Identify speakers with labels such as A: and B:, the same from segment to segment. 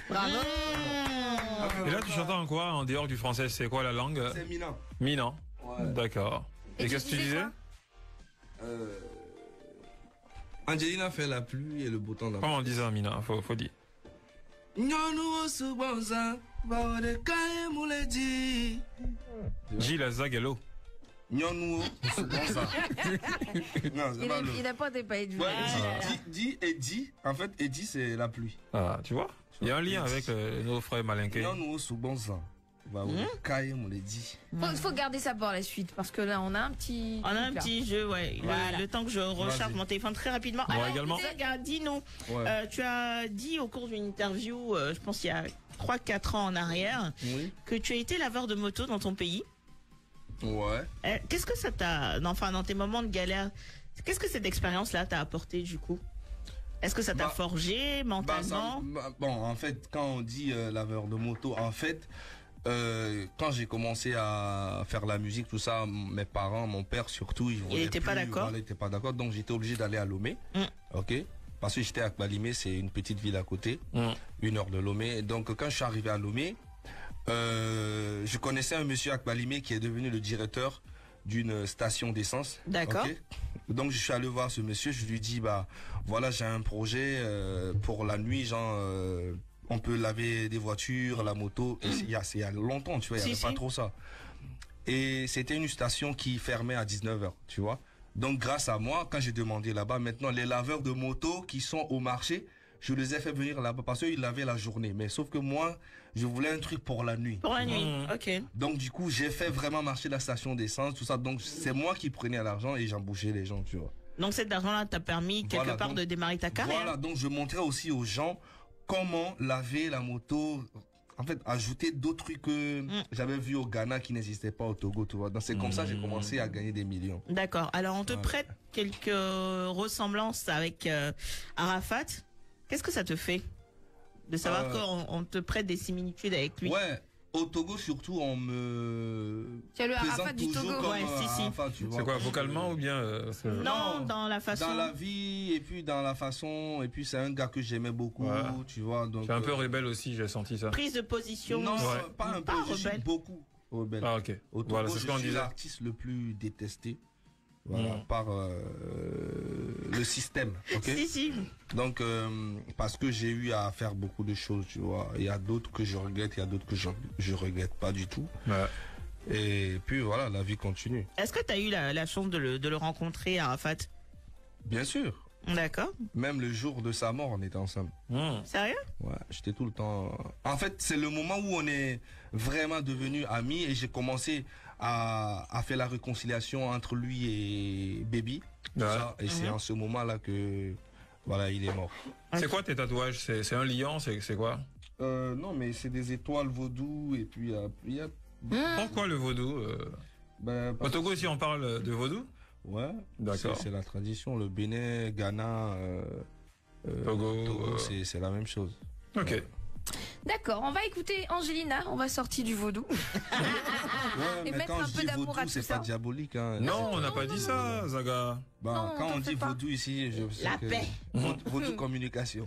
A: Bravo.
B: Et là, tu chantes en quoi, en dehors du français? C'est quoi la langue?
C: C'est Mina.
B: Mina.
C: Ouais.
B: D'accord. Et qu'est-ce que tu disais?
C: Angelina fait la pluie et le beau temps.
B: Comment on disait en Mina? Faut dire. Gilles Zaghello.
C: Non, c'est pas le...
A: Il n'a pas des pays de
C: Ouais, dit Eddie. En fait, Eddie, c'est la pluie.
B: Ah, tu vois? Il y a un lien avec nos frères malinqués.
C: Non, c'est bon ça.
A: Faut garder ça pour la suite parce que là on a un petit.
D: On a un petit jeu, ouais.
A: Voilà.
D: Le temps que je recharge mon téléphone très rapidement.
B: Moi
D: Alors,
B: également.
D: Dis-nous,
C: Ouais.
D: tu as dit au cours d'une interview, je pense il y a 3-4 ans en arrière, que tu as été laveur de moto dans ton pays.
C: Ouais.
D: Qu'est-ce que ça t'a, enfin dans tes moments de galère, qu'est-ce que cette expérience-là t'a apporté du coup? Est-ce que ça t'a forgé mentalement?
C: Bon, en fait, quand on dit laveur de moto, en fait, quand j'ai commencé à faire la musique, tout ça, mes parents, mon père surtout, il
D: était pas d'accord.
C: Il était pas d'accord, donc j'étais obligé d'aller à Lomé. Ok. Parce que j'étais à Kbalimé, c'est une petite ville à côté, 1 heure de Lomé. Donc quand je suis arrivé à Lomé, je connaissais un monsieur à Kbalimé qui est devenu le directeur d'une station d'essence.
D: D'accord.
C: Okay. Donc je suis allé voir ce monsieur, je lui dis bah voilà, j'ai un projet pour la nuit, genre on peut laver des voitures, la moto. Et il y a longtemps, tu vois, il n'y avait pas trop ça. Et c'était une station qui fermait à 19h, tu vois. Donc grâce à moi, quand j'ai demandé là-bas, maintenant les laveurs de moto qui sont au marché, je les ai fait venir là-bas parce qu'ils lavaient la journée. Mais sauf que moi, je voulais un truc pour la nuit.
D: Pour la nuit, ok.
C: Donc du coup, j'ai fait vraiment marcher la station d'essence, tout ça. Donc c'est moi qui prenais l'argent et j'embauchais les gens, tu vois.
D: Donc cet argent-là t'a permis quelque part de démarrer ta carrière.
C: Voilà, donc je montrais aussi aux gens comment laver la moto. En fait, ajouter d'autres trucs que j'avais vu au Ghana qui n'existaient pas au Togo, tu vois. Donc c'est comme ça que j'ai commencé à gagner des millions.
D: D'accord. Alors on te prête quelques ressemblances avec Arafat. Qu'est-ce que ça te fait de savoir qu'on te prête des similitudes avec lui?
C: Ouais, au Togo surtout, on me
A: C'est le
C: présente
A: Arafat du
C: toujours
A: Togo.
C: comme
D: Ouais, si.
C: Arafat, tu vois.
B: C'est quoi, vocalement ou bien
D: Non, dans la façon.
C: Dans la vie et puis dans la façon, et puis c'est un gars que j'aimais beaucoup, tu vois. Donc
B: c'est un peu rebelle aussi, j'ai senti ça.
D: Prise de position.
C: Non, pas un peu, je suis
D: rebelle.
C: beaucoup rebelle.
B: Ah ok.
C: Au Togo,
B: Voilà, c'est ce qu'on
C: je suis
B: disait.
C: l'artiste le plus détesté. Voilà, par le système, ok.
D: Si.
C: Donc parce que j'ai eu à faire beaucoup de choses, tu vois. Il y a d'autres que je regrette, il y a d'autres que je regrette pas du tout.
B: Ouais.
C: Et puis voilà, la vie continue.
D: Est-ce que tu as eu la chance de le rencontrer, Arafat?
C: Bien sûr.
D: D'accord.
C: Même le jour de sa mort, on était ensemble.
D: Sérieux?
C: Ouais, j'étais tout le temps. En fait, c'est le moment où on est vraiment devenus amis et j'ai commencé à faire la réconciliation entre lui et Baby. Tout ça. Et c'est en ce moment-là que voilà, il est mort.
B: C'est quoi tes tatouages? C'est un lion? C'est quoi?
C: Non, mais c'est des étoiles vaudou et puis il y a.
B: Pourquoi le vaudou? Au Togo aussi on parle de vaudou?
C: Ouais,
B: d'accord.
C: C'est la tradition. Le Bénin, Ghana, Togo, c'est la même chose.
B: Ok.
C: Ouais.
A: D'accord, on va écouter Angelina, on va sortir du vaudou.
C: Ouais,
A: Et
C: mais
A: mettre
C: quand
A: un
C: je
A: peu
C: dis
A: d'amour
C: vaudou,
A: à tout
C: c'est
A: ça.
C: pas diabolique. Hein.
B: Non, on n'a pas dit ça, Zaga.
C: Bah,
A: Non,
C: quand
A: t'en
C: on
A: fais
C: dit
A: pas.
C: vaudou ici, je sais
D: La
C: que
D: paix.
C: Vaudou communication.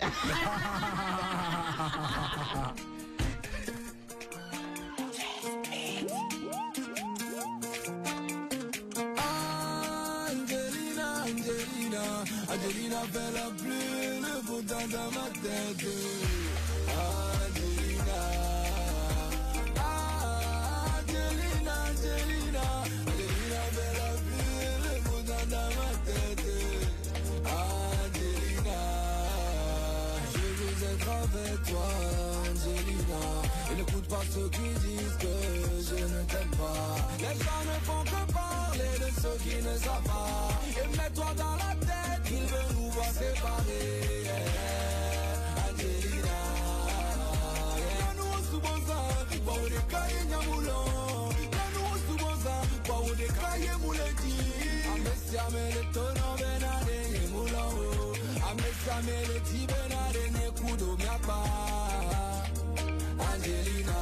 E: Angelina fait la pluie, le beau temps dans ma tête. Angelina, Angelina fait la pluie, le beau temps dans ma tête. Angelina, je veux être avec toi, Angelina. Et n'écoute pas ceux qui disent que je ne t'aime pas. Les gens ne font que parler de ceux qui ne savent pas. Et mets-toi dans la tête qu'ils veulent nous voir séparés. Angelina, nous on se bosa, pas où des cahiers nyamoulons. Nous on se bosa, pas où des cahiers mouleti. Amessia me le tono benade moulon. Amessia me le ti benade ne kudo miapa. Angelina,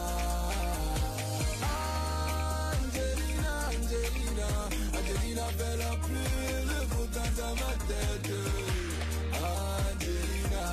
E: Angelina fait la pluie, le beau temps dans ma tête. Angelina,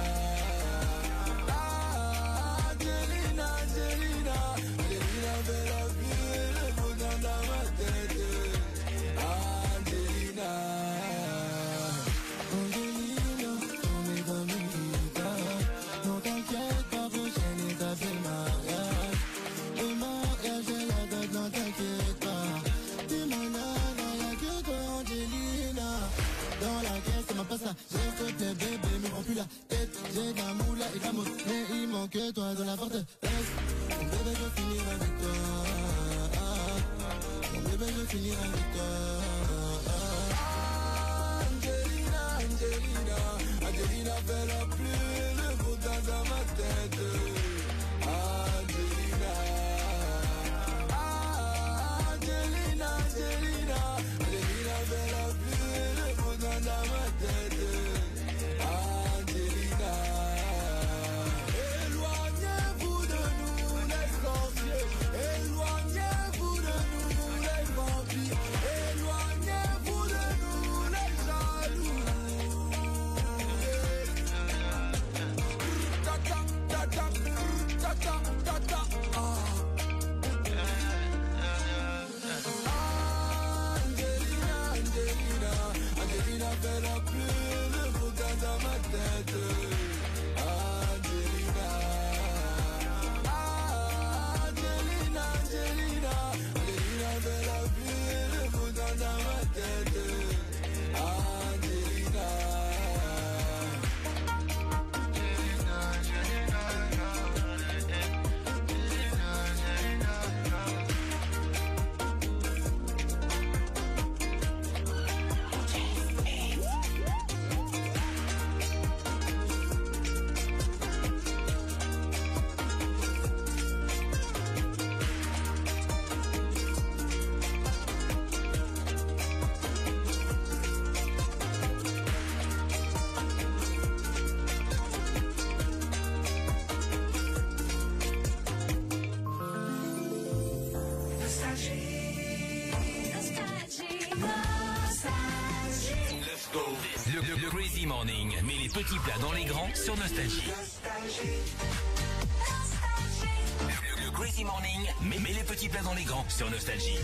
E: et d'amour. Mais il manque toi dans la forteresse. Mon bébé, je vais finir avec toi. Mon bébé, je vais finir avec toi. Angelina, Angelina, Angelina fait la pluie, le beau temps dans ma tête. Angelina, Angelina, Angelina, Angelina fait la pluie, le beau temps dans ma tête. Angelina, éloignez-vous de nous les sorciers, éloignez-vous de nous les vampires, éloignez-vous de nous les jaloux. Ta-ta, ta-ta, ta-ta, ta-ta, Angelina, Angelina, Angelina fait la pluie, le beau temps dans ma tête. Angelina, Angelina, Angelina, Angelina fait la pluie, le beau temps dans ma tête. Angelina.
F: Le Crazy Morning met les petits plats dans les grands sur Nostalgie. Le Crazy Morning met les petits plats dans les grands sur Nostalgie.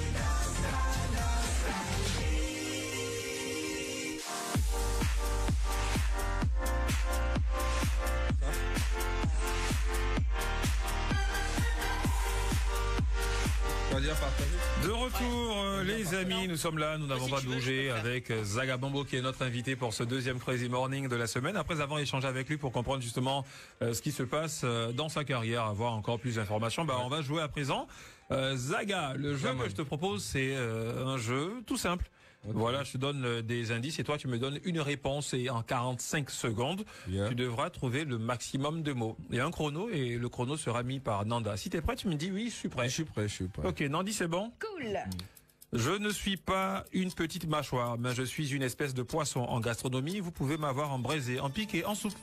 B: De retour, les amis, nous sommes là, nous n'avons pas bougé avec Zaga Bombo qui est notre invité pour ce deuxième Crazy Morning de la semaine. Après avoir échangé avec lui pour comprendre justement ce qui se passe dans sa carrière, avoir encore plus d'informations, on va jouer à présent. Zaga, le jeu que je te propose, c'est un jeu tout simple. Okay. Voilà, je te donne des indices et toi tu me donnes une réponse et en 45 secondes, tu devras trouver le maximum de mots. Il y a un chrono et le chrono sera mis par Nanda. Si tu es prêt, tu me dis oui, je suis prêt.
C: Je suis prêt.
B: Ok, Nandi, c'est bon?
A: Cool.
B: Je ne suis pas une petite mâchoire, mais je suis une espèce de poisson. En gastronomie, vous pouvez m'avoir en braisé, en piqué, en soupe.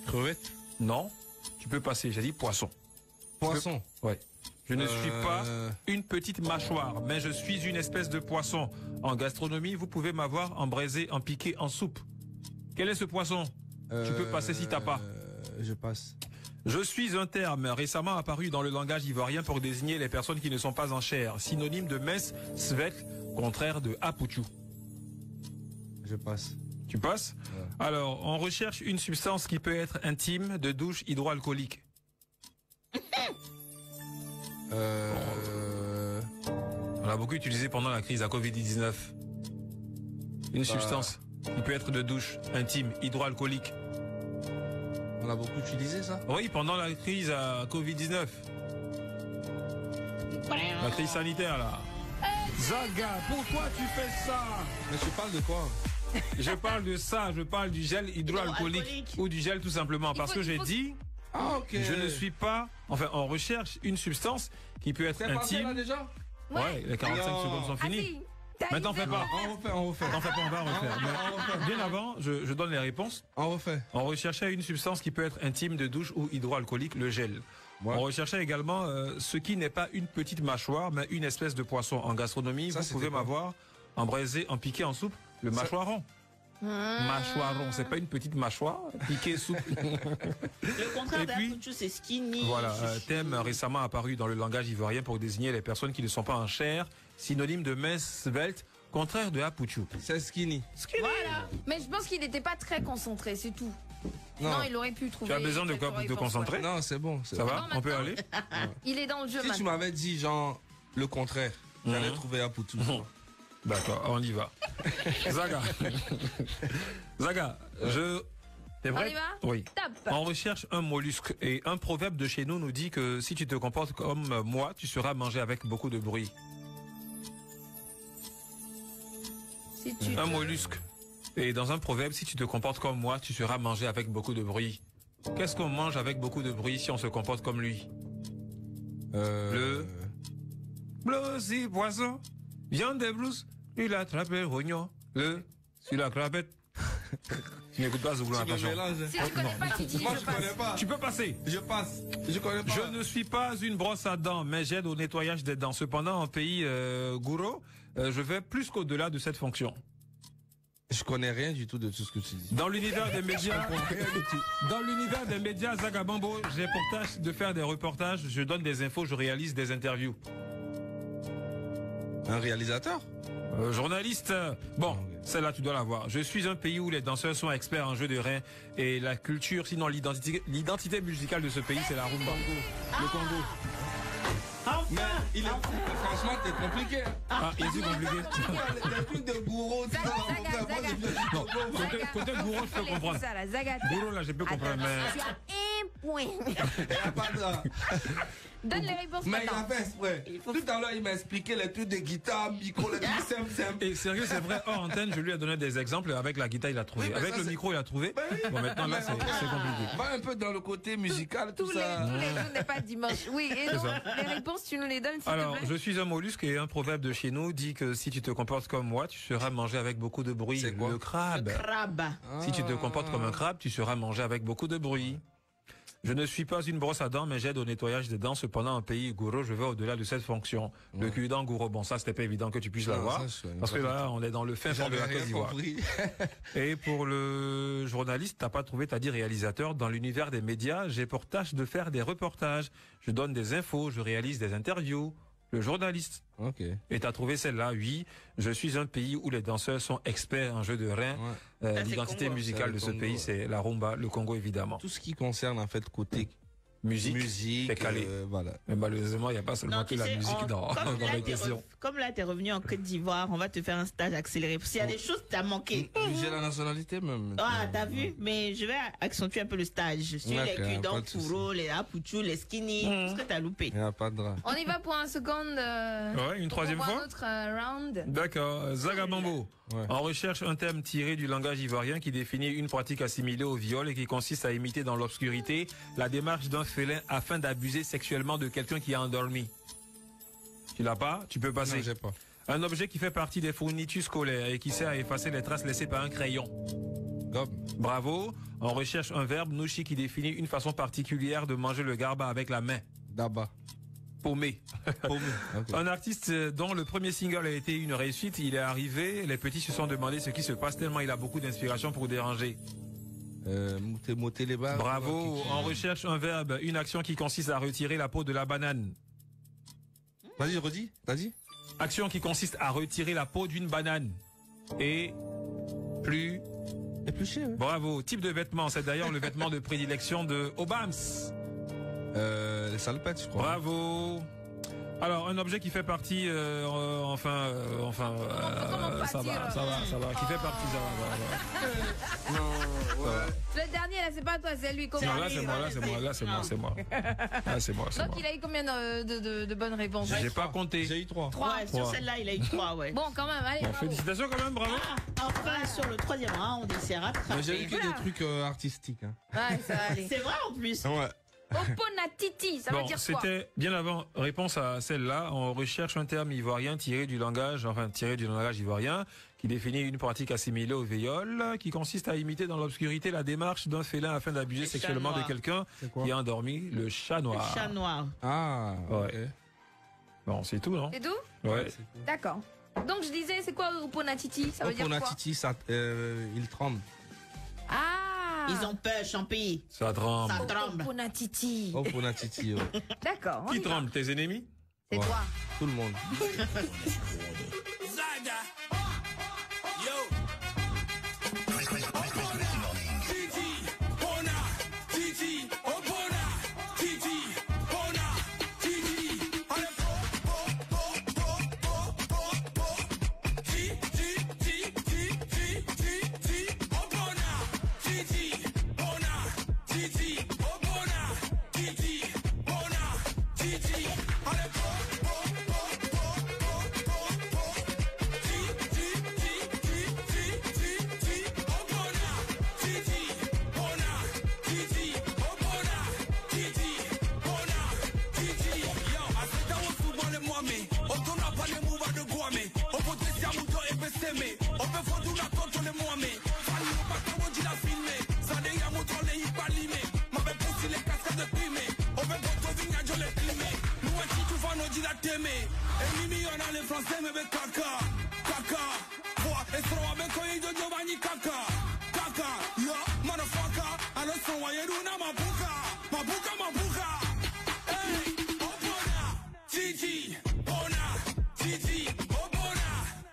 C: Crevette?
B: Non, tu peux passer, j'ai dit poisson.
C: Poisson?
B: Ouais. Je ne suis pas une petite mâchoire, mais je suis une espèce de poisson. En gastronomie, vous pouvez m'avoir en braisé, en piqué, en soupe. Quel est ce poisson? Tu peux passer si t'as pas.
C: Je passe.
B: Je suis un terme récemment apparu dans le langage ivoirien pour désigner les personnes qui ne sont pas en chair. Synonyme de mince, svelte, contraire de apouchou.
C: Je passe.
B: Tu passes? Ouais. Alors, on recherche une substance qui peut être intime de douche hydroalcoolique. On l'a beaucoup utilisé pendant la crise à Covid-19. Une substance qui peut être de douche intime, hydroalcoolique.
C: On a beaucoup utilisé ça?
B: Oui, pendant la crise à Covid-19. La crise sanitaire, là. Zaga, pourquoi tu fais ça?
C: Mais tu parles de quoi?
B: Je parle de ça, je parle du gel hydroalcoolique ou du gel tout simplement. Parce que j'ai dit...
C: Ah, ok.
B: Je ne suis pas... Enfin, on recherche une substance qui peut être intime.
C: Là déjà?
B: Ouais, les 45 secondes sont finies. Mais t'en fais pas.
C: On refait.
B: T'en fais pas, on va refaire. Mais bien avant, je donne les réponses.
C: On refait.
B: On recherchait une substance qui peut être intime de douche ou hydroalcoolique, le gel. Ouais. On recherchait également ce qui n'est pas une petite mâchoire, mais une espèce de poisson. En gastronomie, vous pouvez m'avoir en braisé, en piqué, en soupe, le mâchoiron. Mâchoiron, c'est pas une petite mâchoire, piqué soupe.
D: Le contraire d'apouchou, c'est skinny.
B: Voilà, thème récemment apparu dans le langage ivoirien pour désigner les personnes qui ne sont pas en chair, synonyme de mince, svelte, contraire de apouchou.
C: C'est skinny.
A: Voilà. Mais je pense qu'il n'était pas très concentré, c'est tout. Non, il aurait pu trouver.
B: Tu as besoin de quoi pour te concentrer?
C: Non, c'est bon.
B: Ça va? On peut aller?
A: Il est dans le jeu
C: si
A: maintenant.
C: Tu m'avais dit genre le contraire, j'allais trouver apouchou.
B: D'accord, on y va. Zaga. Zaga, C'est vrai?
A: On y va?
B: Oui.
A: Top.
B: On recherche un mollusque et un proverbe de chez nous nous dit que si tu te comportes comme moi, tu seras mangé avec beaucoup de bruit.
A: Si tu
B: Un mollusque. Et dans un proverbe, si tu te comportes comme moi, tu seras mangé avec beaucoup de bruit. Qu'est-ce qu'on mange avec beaucoup de bruit si on se comporte comme lui? Le bluesy poisson, viande des blues, il attrape le rognon, le sur la crabette. Tu n'écoutes pas Zouglou, attention.
A: Si tu connais pas Titi,
C: Moi,
A: je
C: je connais
A: passe.
C: pas.
B: Tu peux passer.
C: Je passe. Je connais pas.
B: Je ne suis pas une brosse à dents, mais j'aide au nettoyage des dents. Cependant, en pays gouro, je vais plus qu'au-delà de cette fonction.
C: Je connais rien du tout de tout ce que tu dis.
B: Dans l'univers des médias, Zagabambo, j'ai pour tâche de faire des reportages, je donne des infos, je réalise des interviews.
C: Un réalisateur?
B: Journaliste, bon, celle-là tu dois la voir. Je suis un pays où les danseurs sont experts en jeu de reins et la culture, sinon l'identité musicale de ce pays, c'est la rumba. Le Congo.
C: Mais il est franchement, c'est compliqué.
B: Ah, il est compliqué.
C: Les trucs de gourou, tu
B: Non, côté gourou, je peux comprendre.
A: Ça, la Zaga.
B: Gourou, là, je peux comprendre, mais...
A: Tu as un point.
C: Il n'y a pas de...
A: Donne les réponses
C: Mais il a
A: maintenant.
C: fait exprès. Tout à l'heure, il m'a expliqué les trucs de guitare, micro, les trucs simples.
B: Et sérieux, c'est vrai, hors antenne, je lui ai donné des exemples. Avec la guitare, il a trouvé.
C: Oui, mais
B: Avec
C: ça,
B: le
C: c'est-
B: micro, il a trouvé.
C: Ben oui.
B: Bon, maintenant, là, c'est compliqué.
C: Va un peu dans le côté musical, tout
A: Tous
C: ça.
A: les jours n'est pas dimanche. Oui, et donc, les réponses, tu nous les donnes, s'il
B: Alors,
A: te plaît.
B: je suis un mollusque et un proverbe de chez nous dit que si tu te comportes comme moi, tu seras mangé avec beaucoup de bruit.
C: C'est quoi?
B: Le crabe.
D: Crabe.
B: Si tu te comportes comme un crabe, tu seras mangé avec beaucoup de bruit. Je ne suis pas une brosse à dents, mais j'aide au nettoyage des dents. Cependant, en pays gourou, je vais au-delà de cette fonction. Le cul-dent gourou, bon, ça, c'était pas évident que tu puisses l'avoir.
C: ça, je connais
B: Parce que
C: pas
B: là, on est dans le fin fond de la
C: J'avais
B: Côte
C: rien
B: d'Ivoire.
C: compris.
B: Et pour le journaliste, t'as pas trouvé, t'as dit réalisateur. Dans l'univers des médias, j'ai pour tâche de faire des reportages. Je donne des infos, je réalise des interviews. Le journaliste.
C: Ok.
B: Et t'as trouvé celle-là, oui. Je suis un pays où les danseurs sont experts en jeu de reins.
C: Ouais.
D: c'est
B: L'identité
D: Congo.
B: musicale
C: C'est
B: de ce
C: le Congo,
B: pays,
C: ouais.
B: c'est la rumba, le Congo évidemment.
C: Tout ce qui concerne, en fait, côté
B: Musique,
C: musique,
B: c'est calé.
C: voilà.
B: Mais malheureusement, il n'y a pas seulement
D: Non,
B: que
D: tu
B: la
D: sais,
B: musique dans la question.
D: comme là, t'es revenu en Côte d'Ivoire, on va te faire un stage accéléré. S'il y a des choses que t'as manqué.
C: J'ai la nationalité même.
D: Ah, t'as vu? Mais je vais accentuer un peu le stage. Sur les
C: D'accord,
D: cudons,
C: pas de souci.
D: pour les apouchous, les skinny, tout ce que t'as loupé.
C: Il n'y a pas de drap.
A: On y va pour un second.
B: Ouais, une troisième
A: pour
B: fois.
A: un autre round.
B: D'accord. Zagabambo.
C: Ouais.
B: On recherche un terme tiré du langage ivoirien qui définit une pratique assimilée au viol et qui consiste à imiter dans l'obscurité la démarche d'un félin afin d'abuser sexuellement de quelqu'un qui a endormi. Tu l'as pas? Tu peux passer.
C: Non, j'ai pas.
B: Un objet qui fait partie des fournitures scolaires et qui sert à effacer les traces laissées par un crayon.
C: Gob.
B: Bravo. On recherche un verbe nouchi qui définit une façon particulière de manger le garba avec la main.
C: Daba.
B: Paumé.
C: Paumé. Ok.
B: Un artiste dont le premier single a été une réussite, il est arrivé, les petits se sont demandé ce qui se passe tellement il a beaucoup d'inspiration pour déranger.
C: Moté les barres.
B: Bravo. On recherche un verbe, une action qui consiste à retirer la peau de la banane.
C: Vas-y, redis. T'as dit?
B: Action qui consiste à retirer la peau d'une banane. Et plus.
C: Épluché, ouais.
B: Bravo. Type de vêtement, c'est d'ailleurs le vêtement de prédilection de Obams.
C: Les salpettes, je crois.
B: Bravo. Alors, un objet qui fait partie,
A: Comment
B: ça va, qui fait partie, ça va.
A: Le dernier, là, c'est pas toi, c'est lui. Comment
B: Non, là, c'est moi. Là, c'est moi.
A: Donc, il a eu combien de bonnes réponses?
B: J'ai pas compté.
C: J'ai eu 3.
D: Ouais, sur celle-là, il a eu 3, ouais.
A: Bon, quand même, allez,
B: Bon,
A: bravo.
B: félicitations quand même, bravo.
D: Enfin, sur le troisième round, il s'est rattrapé.
C: Mais j'ai eu que
A: Voilà.
C: des trucs artistiques. Hein.
A: Ouais, ça va aller.
D: C'est vrai en plus.
C: Ouais.
A: Oponatiti, ça veut
B: Bon,
A: dire quoi?
B: c'était bien avant réponse à celle-là. On recherche un terme ivoirien tiré du langage ivoirien, qui définit une pratique assimilée au viol, qui consiste à imiter dans l'obscurité la démarche d'un félin afin d'abuser
D: Le
B: sexuellement
D: chat
B: de
D: noir.
B: quelqu'un
C: quoi
B: qui a endormi, le chat noir.
D: Le chat noir.
C: Ah,
B: Ouais.
C: ok.
B: Bon, c'est tout, non?
A: C'est tout?
B: Ouais.
A: D'accord. Donc, je disais, c'est quoi Oponatiti? Ça veut dire
C: Pour
A: quoi?
C: Natiti, ça, il tremble.
A: Ah!
D: Ils ont peur, Champi.
B: Ça tremble.
D: Ça tremble.
A: Oponatiti.
C: Oh, pour Natiti, ouais.
A: D'accord. on
B: Qui
A: y va.
B: tremble? Tes ennemis?
A: C'est
C: Ouais.
A: toi.
C: Tout le monde.
F: Zaga. Yo. Titi, Ona, Titi, Opona, Titi, Ona, Titi. Allez, Titi, Opona, Titi,
E: a t'aimé. Et Mimi, on a les Français, mais caca. Caca. Et so I been calling you Giovanni Kaka. Kaka. Yo, motherfucker. I don't know why you do now, Mabuka. Mabuka, Mabuka. Hey, Obona. Gigi. Bona. Gigi. Obona.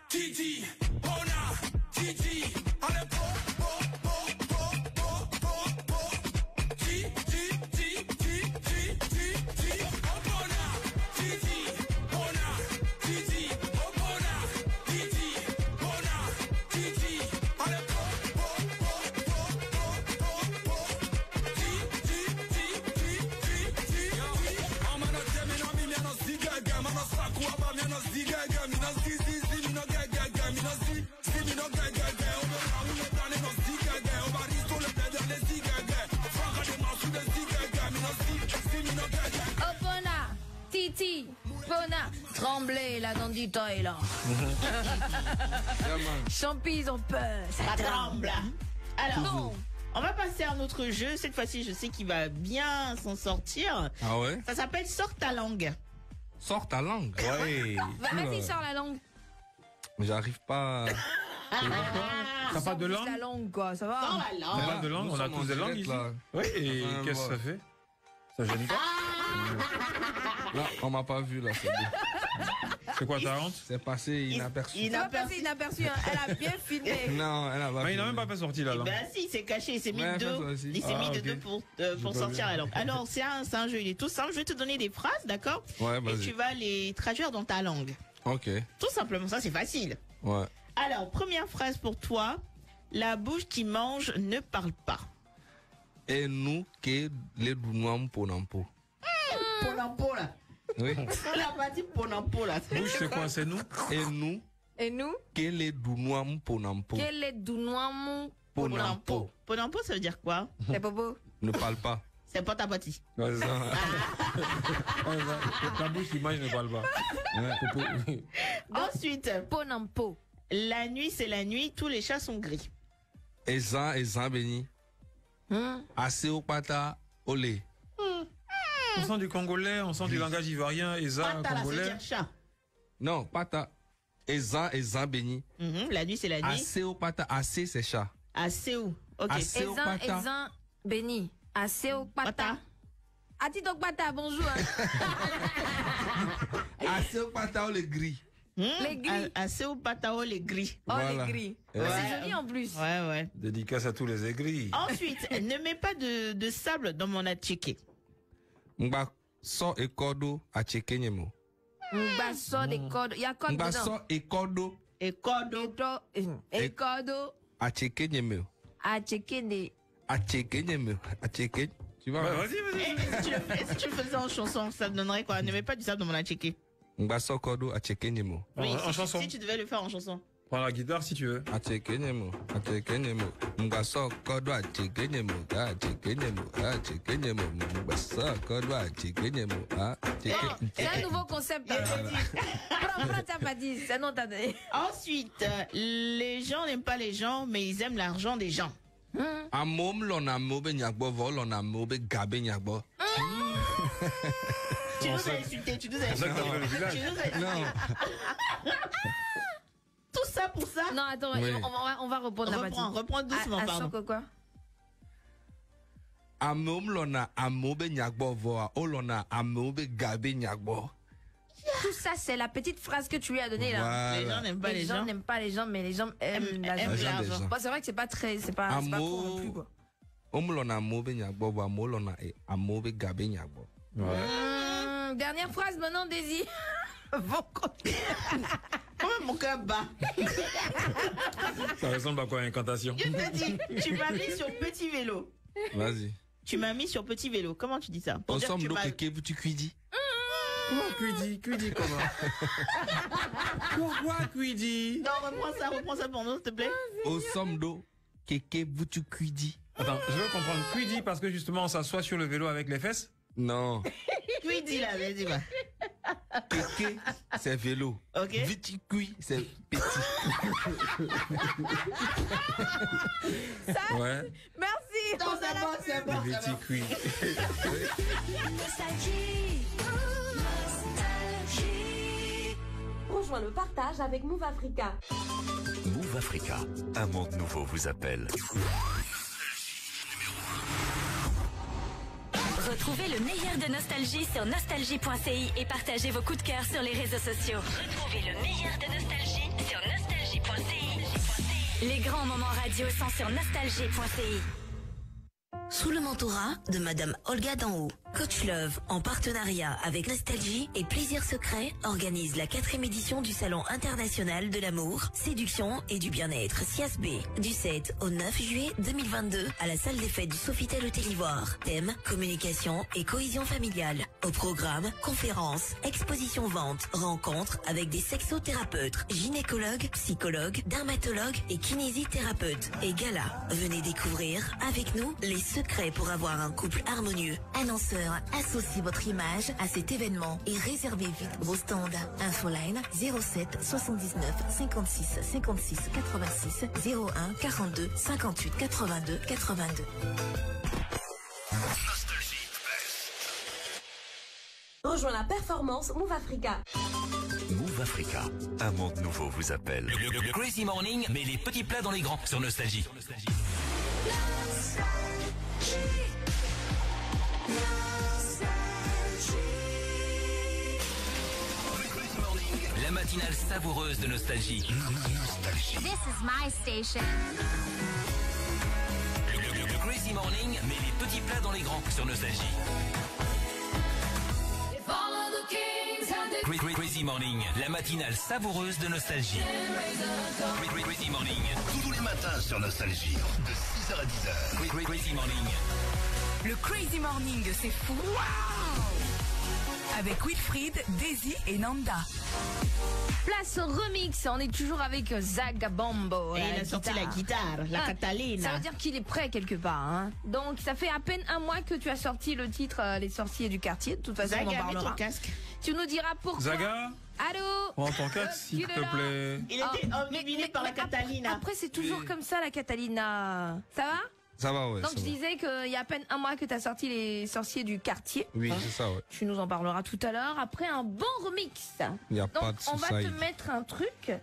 E: Gigi. Bona. Gigi. Allez, po.
A: Bona, tremblez là dans du toit là. Champis ont peur, ça tremble.
D: Alors, on va passer à un autre jeu. Cette fois-ci, je sais qu'il va bien s'en sortir.
C: Ah ouais?
D: Ça s'appelle Sors ta langue.
C: Sors ta langue? Ouais.
A: Vas-y, sors la langue.
C: J'arrive pas.
B: T'as pas de langue?
A: La langue quoi, ça va?
D: Sors la langue.
B: T'as pas de langue? On a tous des langues ici. Oui, et qu'est-ce que ça fait? Ça gêne pas?
C: Là, on m'a pas vu là.
B: C'est quoi ta honte?
C: C'est passé inaperçu.
A: Il n'a pas passé inaperçu, hein. Elle a bien filmé.
C: Non, elle a pas.
B: Mais il n'a même pas fait sortir la langue.
D: Ben si, il s'est caché, il s'est mis
C: Ouais,
D: de dos.
C: ça aussi.
D: Il s'est mis de
B: ok.
D: dos pour sortir la langue. Alors, c'est un jeu, il est tout simple. Je vais te donner des phrases, d'accord?
C: Ouais,
D: Et
C: vas-y.
D: tu vas les traduire dans ta langue.
C: Ok.
D: Tout simplement, ça c'est facile.
C: Ouais.
D: Alors, première phrase pour toi. La bouche qui mange ne parle pas.
C: Et nous, que les dounois ponampo.
D: Ponampo là.
C: Oui.
D: Elle a pas dit ponampo là.
B: Bouche, c'est quoi? C'est nous?
C: Et nous,
A: Et nous?
C: que les dounois ponampo.
A: Quel est Dounouamou?
C: Ponampo.
D: Ponampo, ça veut dire quoi?
A: C'est Bobo.
C: Ne parle pas.
D: C'est pas ta partie.
B: Ouais, c'est ça. Ta bouche, l'image ne parle pas. Ouais.
D: Ensuite,
A: Ponampo.
D: la nuit c'est la nuit, tous les chats sont gris.
C: Et Zan béni. Assez au pata, olé.
B: On sent du congolais, on sent du langage ivoirien, Eza,
D: Pata là, ça veut
B: congolais.
D: dire chat.
C: Non, pata. Et Zan béni.
D: La nuit c'est la nuit.
C: Assez au pata, assez c'est chat.
D: Assez où? Ok.
C: Assez au
A: Ezan,
C: pata.
A: Ezan, béni. Assez au pata.
D: Pata.
A: Atito pata, bonjour. Hein.
C: Assez au pata, olé gris.
A: Les gris.
D: Assez où patao les gris.
A: Oh,
C: Voilà.
A: les gris.
C: Ouais.
A: C'est joli en plus.
D: Ouais.
B: Dédicace à tous les aigris.
D: Ensuite, ne mets pas de sable dans mon attiqué.
C: Mba so e kodo a chekenyemo.
A: Basso des codes. Il y a code
C: Mba
A: dedans.
C: so e kodo
D: Et cordeau.
A: Et code
C: a chekenyemo.
A: à checker des.
C: A chekenyemo. A cheken. Tu vois?
B: Bah, vas-y.
D: Si tu le faisais en chanson, ça te donnerait quoi? Ne mets pas du sable dans mon attiqué.
C: Mba so kodo a chekenyemo.
D: Oui,
B: En chanson.
D: Si tu devais le faire en chanson.
B: Prends la guitare si tu veux.
C: A chekenyemo. A chekenyemo. Mba so kodo a chekenyemo. A chekenyemo. A chekenyemo. Mba so kodo a chekenyemo. A chekenyemo.
A: C'est un nouveau concept. Prends ta patisse. C'est non, t'as donné.
D: Ensuite, les gens n'aiment pas les gens, mais ils aiment l'argent des gens.
C: Amom lona mobe nyagbo vol lona mobe gabe nyagbo.
D: Tu nous as insulté, tu nous as
B: C'est ça que
D: insulté.
B: t'appelles le village.
D: Tu nous as insulté.
C: Non.
D: Tout ça pour ça.
A: Non, attends,
C: Oui.
A: on va reprendre la patisse.
D: Reprends doucement, pardon.
A: que quoi?
C: Amom lona amobe nyagbo voa. O lona amobe gabe nyagbo.
A: Tout ça, c'est la petite phrase que tu lui as donnée là.
D: Les gens n'aiment pas
A: Les gens n'aiment pas les gens, mais les gens aiment l'argent.
D: aiment l'argent.
A: Bon, c'est vrai que c'est pas trop non plus quoi.
C: Om lona amobe nyagbo voa. Mo lona amobe gabe nyagbo.
A: Dernière phrase maintenant, Daisy.
D: Bon côté. Comment mon cœur bat?
B: Ça ressemble à quoi, incantation?
D: Je te dis, tu m'as mis sur petit vélo.
C: Vas-y.
D: Tu m'as mis sur petit vélo. Comment tu dis ça? Pour
C: On
D: dire que
C: somme
D: tu
C: do
D: m'as-
C: keke tu cuidi.
B: Cuidi comment? Pourquoi Cuidi?
D: Non, reprends ça pour nous, s'il te plaît.
C: On somme do keke tu cuidi.
B: Attends, je veux comprendre. Cuidi parce que justement on s'assoit sur le vélo avec les fesses?
C: Non.
D: Qui dit là, vas-y, va.
C: Keke, c'est vélo.
D: Ok.
C: Viti cui, c'est petit.
B: Ouais.
A: Merci.
D: Non, c'est bon, c'est bon.
B: Viti cuit.
G: Nostalgie, nostalgie. Rejoins le partage avec Move Africa.
F: Move Africa, un monde nouveau vous appelle.
H: Retrouvez le meilleur de Nostalgie sur nostalgie.ci et partagez vos coups de cœur sur les réseaux sociaux. Retrouvez le meilleur de Nostalgie sur nostalgie.ci. Les grands moments radio sont sur nostalgie.ci.
I: Sous le mentorat de Madame Olga Danhaut, Coach Love, en partenariat avec Nostalgie et Plaisir Secret, organise la 4e édition du Salon international de l'amour, séduction et du bien-être CIASB, du 7 au 9 juillet 2022 à la salle des fêtes du Sofitel Hôtel Ivoire. Thème, communication et cohésion familiale. Au programme, conférences, expositions ventes, rencontres avec des sexothérapeutes, gynécologues, psychologues, dermatologues et kinésithérapeutes. Et gala, venez découvrir avec nous les secrets pour avoir un couple harmonieux. Annonceur, associez votre image à cet événement et réservez vite vos stands. Infoline 07 79 56 56 86 01 42 58 82 82.
G: Rejoins la performance Move Africa.
F: Move Africa, un monde nouveau vous appelle. Le Crazy Morning, mais les petits plats dans les grands sur Nostalgie. La matinale savoureuse de Nostalgie.
H: This is my station.
F: Le Crazy Morning, mais les petits plats dans les grands sur Nostalgie. Crazy Morning, la matinale savoureuse de Nostalgie. Crazy Morning.
J: Tous les matins sur Nostalgie, de 6h à 10h.
F: Crazy Morning.
K: Le Crazy Morning, c'est fou. Wow! Avec Wilfried, Daisy et Nanda.
A: Place au remix, on est toujours avec Zagabombo.
D: Et il a sorti la guitare, la Catalina.
A: Ça veut dire qu'il est prêt quelque part. Hein. Donc ça fait à peine un mois que tu as sorti le titre Les sorciers du quartier. De toute façon,
D: Zaga,
A: on en parlera.
D: mets ton casque.
A: Tu nous diras pourquoi.
B: Zaga,
A: allô.
B: prends ton casque s'il te plaît.
D: Il était omnibilé par la Catalina.
A: Après c'est toujours comme ça la Catalina. Ça va?
C: Ça va, ouais.
A: Donc je disais qu'il y a à peine un mois que tu as sorti Les sorciers du quartier.
C: Oui, c'est ça, ouais.
A: Tu nous en parleras tout à l'heure après un bon remix.
C: Il n'y a
A: Donc
C: pas de
A: on va
C: suicide.
A: te mettre un truc.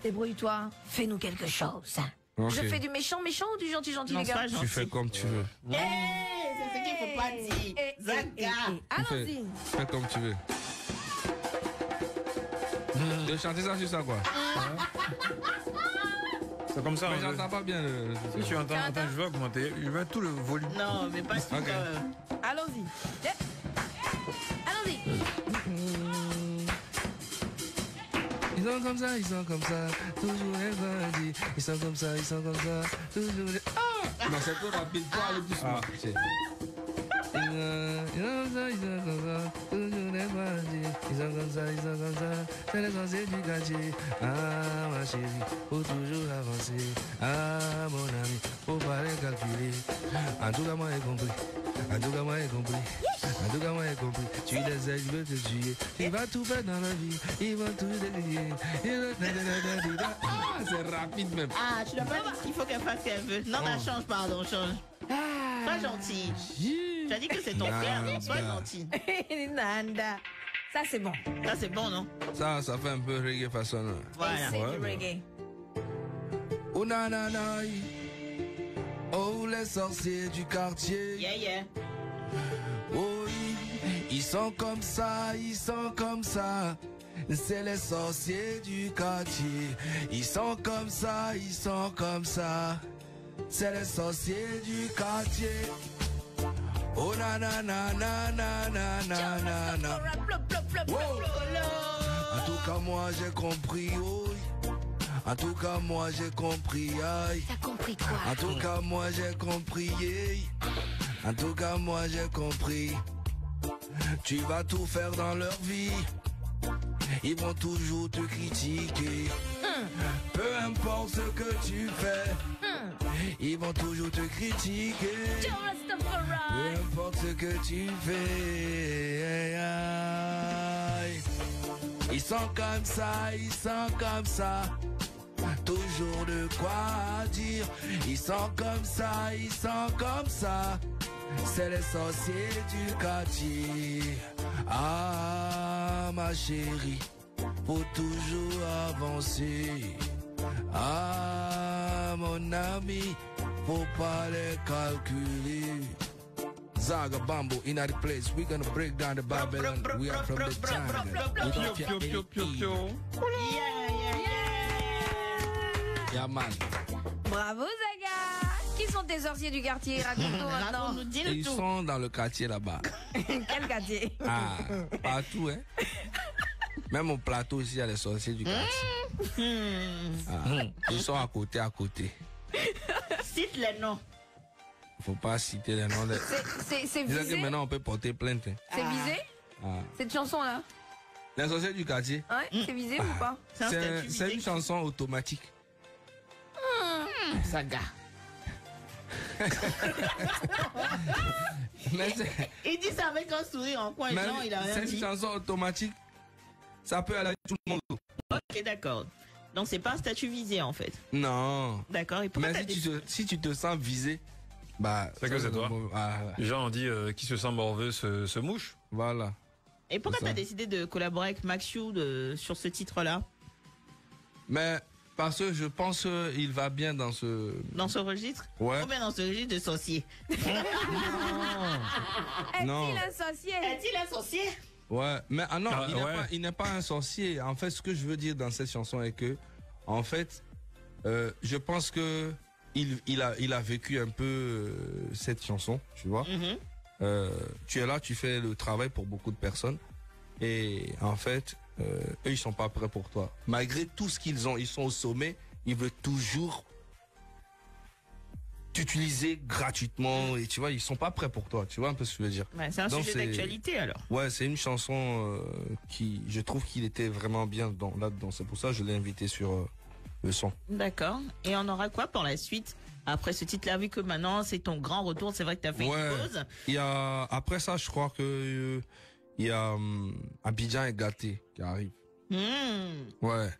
A: Débrouille-toi, fais-nous quelque chose.
C: Ok.
A: Je fais du méchant ou du gentil
D: Non,
A: les gars?
C: Tu fais comme tu veux.
D: C'est ce qu'il faut pas dire. Zaga.
A: Allons-y.
C: Fais comme tu veux. De chanter ça sur ça, quoi.
B: C'est comme ça.
C: Mais j'entends pas bien le...
B: Si tu entends, attends, je vais augmenter. Je vais tout le volume.
D: Non, mais pas tout.
C: Ok.
A: Allons-y. Yep. Allons-y.
C: Ils sont comme ça, toujours les bandits. Ils sont comme ça, toujours les... Ah non, c'est trop rapide, pour aller plus loin. Ils sont comme ça, toujours les bandits. Ils sont comme ça, c'est les sorciers du quartier. Ah, ma chérie, faut toujours avancer. Ah, mon ami, faut pas les calculer. En tout cas, moi, j'ai compris. Tu les aides, je veux te tuer. Tu vas tout faire dans la vie. Ils vont tout délier. Ah, c'est rapide même.
D: Ah, tu n'as pas dit qu'il faut qu'elle fasse ce qu'elle veut. Non, bah, change, change. Sois gentil. Tu as dit que c'est ton frère, donc sois gentil.
A: Nanda. Ça c'est bon.
D: Ça c'est bon, non?
C: Ça fait un peu reggae façon.
D: Voilà.
A: C'est du reggae.
C: Oh nanana. Oh les sorciers du quartier.
D: Yeah.
C: Oh, ils sont comme ça. C'est les sorciers du quartier. Ils sont comme ça. C'est les sorciers du quartier. Oh nanana. Wow. En tout cas moi j'ai compris. Oh. En tout cas moi j'ai compris. Aïe.
H: T'as compris quoi?
C: En tout cas moi j'ai compris. En tout cas moi j'ai compris. Tu vas tout faire dans leur vie. Ils vont toujours te critiquer. Peu importe ce que tu fais. Ils vont toujours te critiquer. Peu importe ce que tu fais. Ils sont comme ça. Toujours de quoi dire. Ils sont comme ça. C'est les sorciers du quartier. Ah ma chérie,
E: faut toujours avancer. Ah, mon ami, faut pas les calculer. Zaga Bambo in our place. We're gonna break down the Babylon. We are from the jungle. We don't fear any evil. Yeah, man.
A: Bravo Zaga. Qui sont tes sorciers du quartier? Raconte-nous maintenant.
E: Ils sont dans le quartier là-bas.
A: Quel quartier?
E: Ah, partout, hein. Même au plateau ici, il y a les sorciers du quartier. Ah, ils sont à côté.
D: Cite les noms.
E: Faut pas citer les noms.
A: C'est visé?
E: Que maintenant on peut porter plainte. Hein.
A: C'est visé? Cette chanson-là?
E: Les sorciers du quartier?
A: Ouais, c'est visé ou pas?
E: C'est une chanson automatique.
D: Saga. Il dit ça avec un sourire en coin. Non, il a rien dit.
E: C'est une chanson automatique. Ça peut aller à tout le monde.
D: Ok, d'accord. Donc c'est pas un statut visé en fait.
E: Non.
D: D'accord.
E: Mais si tu te sens visé, bah
B: c'est que c'est toi. Les gens ont dit qui se sent morveux se mouche.
E: Voilà.
D: Et pourquoi tu as décidé de collaborer avec Maxiou sur ce titre-là? Mais
E: parce que je pense qu'il va bien dans ce...
D: Dans ce registre?
E: Ouais.
D: Ou bien dans ce registre de sorcier?
E: Non.
A: Est-il un sorcier?
D: Est-il un sorcier?
E: Ouais, mais non, il n'est pas un sorcier. En fait, ce que je veux dire dans cette chanson est que, en fait, je pense que il a vécu un peu cette chanson, tu vois. Tu es là, tu fais le travail pour beaucoup de personnes. Et en fait, eux, ils sont pas prêts pour toi. Malgré tout ce qu'ils ont, ils sont au sommet, ils veulent toujours t'utiliser gratuitement. Et tu vois, ils sont pas prêts pour toi. Tu vois un peu ce que je veux dire.
D: Ouais, c'est un sujet d'actualité alors.
E: Ouais, c'est une chanson qui, je trouve qu'il était vraiment bien là-dedans. C'est pour ça que je l'ai invité sur le son.
D: D'accord. Et on aura quoi pour la suite? Après ce titre-là, vu que maintenant c'est ton grand retour, c'est vrai que tu as fait une pause.
E: Après ça, je crois que il y a Abidjan est gâté qui arrive. Ouais.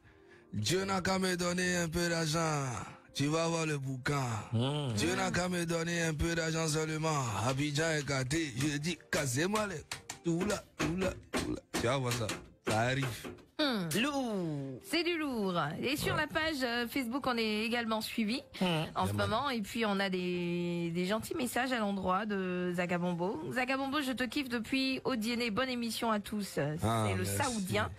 E: Dieu n'a qu'à me donner un peu d'argent. Tu vas voir le bouquin. Dieu n'a qu'à me donner un peu d'argent seulement. Abidjan est gâté. Je dis, cassez-moi les... Oula. Tu vas voir ça. Ça arrive.
A: Lourd. C'est du lourd. Et sur la page Facebook, on est également suivi en ce moment. Et puis, on a des gentils messages à l'endroit de Zagabombo. Zagabombo, je te kiffe depuis Odiene. Bonne émission à tous. C'est le Saoudien.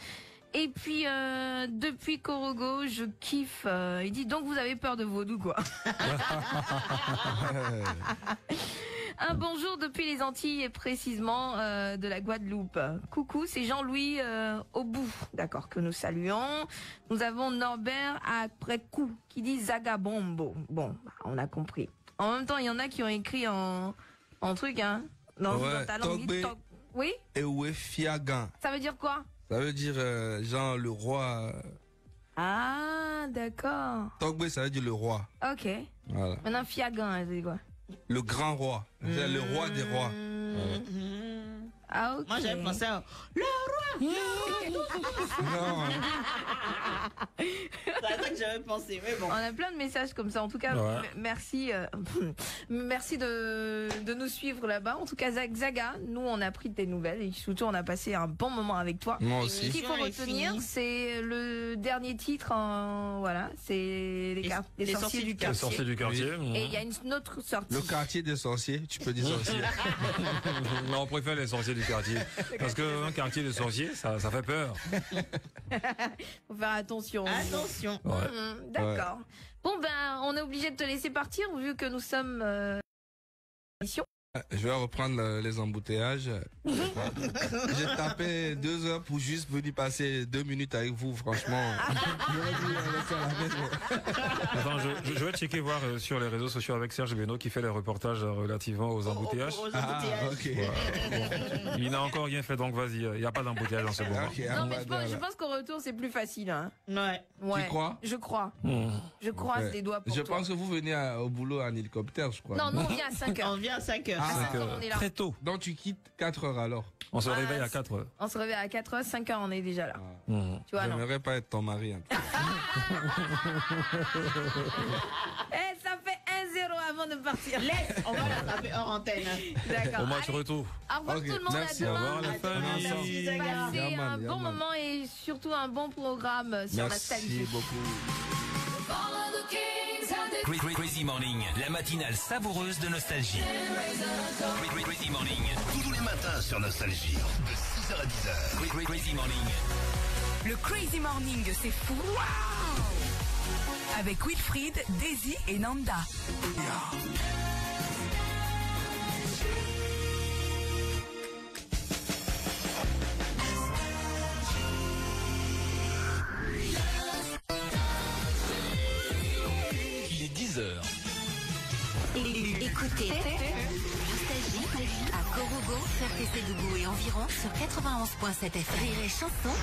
A: Et puis, depuis Korogo, je kiffe. Il dit, donc vous avez peur de vaudou, quoi. Un bonjour depuis les Antilles et précisément de la Guadeloupe. Coucou, c'est Jean-Louis au bout. D'accord, que nous saluons. Nous avons Norbert après coup qui dit Zagabombo. Bon, on a compris. En même temps, il y en a qui ont écrit en truc, hein. Dans ta langue. Oui.
E: Et où est Fiagan?
A: Ça veut dire quoi?
E: Ça veut dire genre le roi.
A: Ah, d'accord.
E: Togbe, ça veut dire le roi.
A: Ok.
E: Voilà.
A: Maintenant, Fiagan, ça veut dire quoi?
E: Le grand roi. C'est le roi des rois.
A: Ah, ok.
D: Moi, j'avais pensé à le roi.
E: Non.
D: C'est ça que j'avais pensé, mais bon.
A: On a plein de messages comme ça. En tout cas, merci, merci de nous suivre là-bas. En tout cas, Zaga, nous, on a pris de tes nouvelles et surtout, on a passé un bon moment avec toi.
E: Moi aussi.
A: Ce qu'il faut retenir, c'est le dernier titre. Voilà, c'est les sorciers du quartier.
B: Les sorciers du quartier.
A: Et il y a une autre sortie.
E: Le quartier des sorciers, tu peux dire sorcier.
B: Non, on préfère les sorciers du quartier. Parce qu'un quartier de sorciers, ça fait peur.
A: Faut faire attention.
D: Attention.
A: D'accord. Bon, ben, on est obligé de te laisser partir vu que nous sommes mission.
E: Je vais reprendre les embouteillages. J'ai tapé 2 heures pour juste venir passer 2 minutes avec vous, franchement.
B: Attends, je vais checker voir sur les réseaux sociaux avec Serge Beno qui fait les reportages relativement aux embouteillages.
E: Ok.
B: Bon. Il n'a encore rien fait, donc vas-y, il n'y a pas d'embouteillage en ce moment.
A: Non, mais je pense qu'au retour, c'est plus facile. Hein.
D: Ouais.
E: Tu crois?
A: Je crois. Je croise les doigts pour
E: toi. Je pense que vous venez au boulot en hélicoptère, je crois.
A: Non, nous, on vient à 5 heures.
D: On vient à 5 heures.
A: À 5 heures, on est là.
B: Très tôt.
E: Donc tu quittes 4 heures alors?
B: On se réveille à 4 heures.
A: On se réveille à 4 heures, 5 heures, on est déjà là.
E: Tu vois, j'aimerais pas être ton mari.
A: Ça fait 1-0 avant avant de partir.
D: Laisse, on va l'attraper hors antenne.
A: D'accord.
B: Au match retour.
A: Au revoir tout le monde.
C: Merci.
A: À
B: Au
A: demain.
B: revoir la famille.
D: Merci, Zaga.
A: Passez un bon
C: Yaman.
A: moment et surtout un bon programme sur Nostalgie.
C: Merci beaucoup.
F: Crazy Morning, la matinale savoureuse de Nostalgie. Crazy Morning,
J: Tous les matins sur Nostalgie. De 6h à 10h.
F: Crazy Morning.
K: Le Crazy Morning, c'est fou. Avec Wilfried, Daisy et Nanda.
F: Il est 10h.
I: Écoutez Nostalgie à Korogo, Ferté-Sédougou et environ sur 91.7 FM. Rire et chanson.